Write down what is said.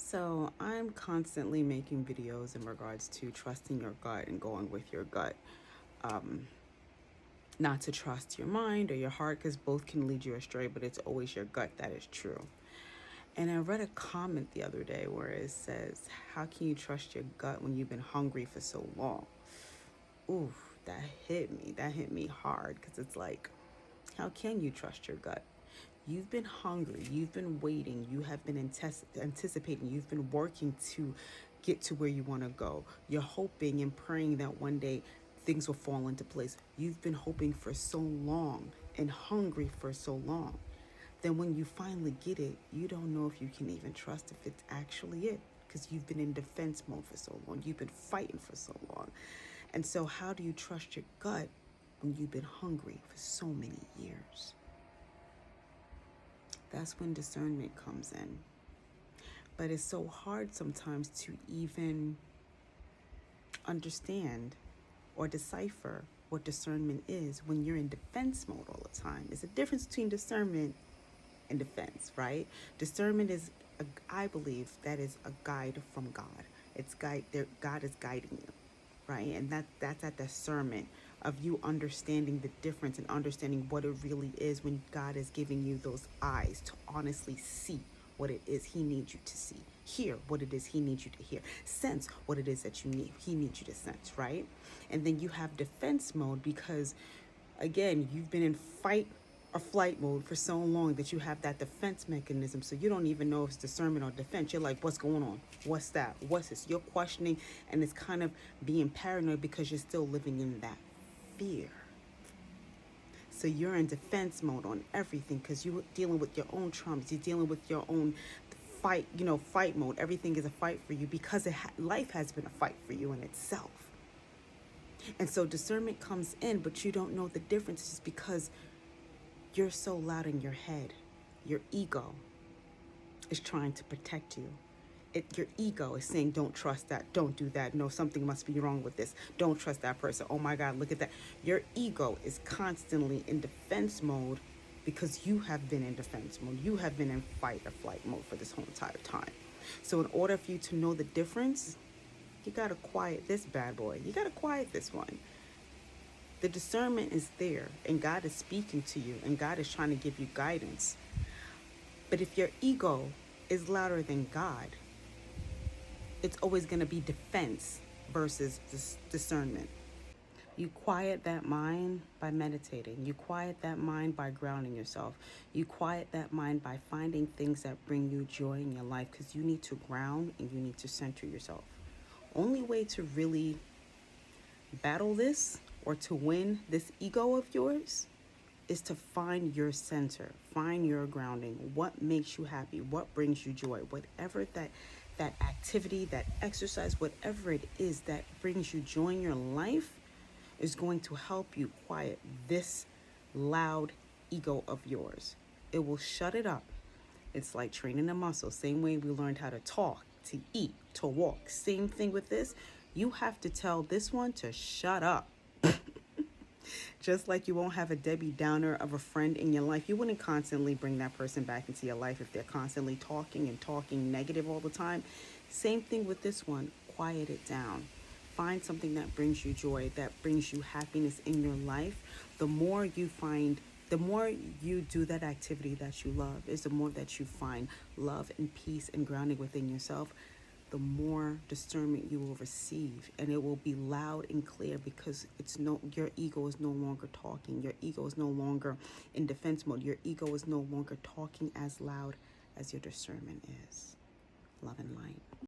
So I'm constantly making videos in regards to trusting your gut and going with your gut. Not to trust your mind or your heart, because both can lead you astray, but it's always your gut that is true. And I read a comment the other day where it says, how can you trust your gut when you've been hungry for so long? Ooh, that hit me. That hit me hard, because it's like, how can you trust your gut? You've been hungry, you've been waiting, you have been anticipating, you've been working to get to where you want to go. You're hoping and praying that one day things will fall into place. You've been hoping for so long and hungry for so long. Then when you finally get it, you don't know if you can even trust if it's actually it, because you've been in defense mode for so long. You've been fighting for so long. And so how do you trust your gut when you've been hungry for so many years? That's when discernment comes in. But it's so hard sometimes to even understand or decipher what discernment is when you're in defense mode all the time. There's a difference between discernment and defense, right? Discernment is, I believe, that is a guide from God. God is guiding you, right? And that's that discernment of you understanding the difference and understanding what it really is when God is giving you those eyes to honestly see what it is He needs you to see, hear what it is He needs you to hear, sense what it is that He needs you to sense, right? And then you have defense mode because, again, you've been in fight or flight mode for so long that you have that defense mechanism. So you don't even know if it's discernment or defense. You're like, what's going on? What's that? What's this? You're questioning, and it's kind of being paranoid because you're still living in that fear. So you're in defense mode on everything because you're dealing with your own traumas. You're dealing with your own fight mode. Everything is a fight for you because life has been a fight for you in itself. And so discernment comes in, but you don't know the differences because you're so loud in your head. Your ego is trying to protect you. Your ego is saying, don't trust that, don't do that, no, something must be wrong with this, don't trust that person, oh my God, look at that. Your ego is constantly in defense mode because you have been in defense mode. You have been in fight or flight mode for this whole entire time. So in order for you to know the difference, you got to quiet this bad boy. You got to quiet this one. The discernment is there, and God is speaking to you, and God is trying to give you guidance. But if your ego is louder than God, it's always going to be defense versus discernment. You quiet that mind by meditating. You quiet that mind by grounding yourself. You quiet that mind by finding things that bring you joy in your life, because you need to ground and you need to center yourself. Only way to really battle this or to win this ego of yours is to find your center, find your grounding, what makes you happy, what brings you joy, whatever that activity, that exercise, whatever it is that brings you joy in your life is going to help you quiet this loud ego of yours. It will shut it up. It's like training a muscle. Same way we learned how to talk, to eat, to walk. Same thing with this. You have to tell this one to shut up. Just like you won't have a Debbie Downer of a friend in your life. You wouldn't constantly bring that person back into your life if they're constantly talking negative all the time. Same thing with this one. Quiet it down. Find something that brings you joy, that brings you happiness in your life. The more you do that activity that you love, is the more that you find love and peace and grounding within yourself, the more discernment you will receive, and it will be loud and clear because your ego is no longer talking. Your ego is no longer in defense mode. Your ego is no longer talking as loud as your discernment is. Love and light.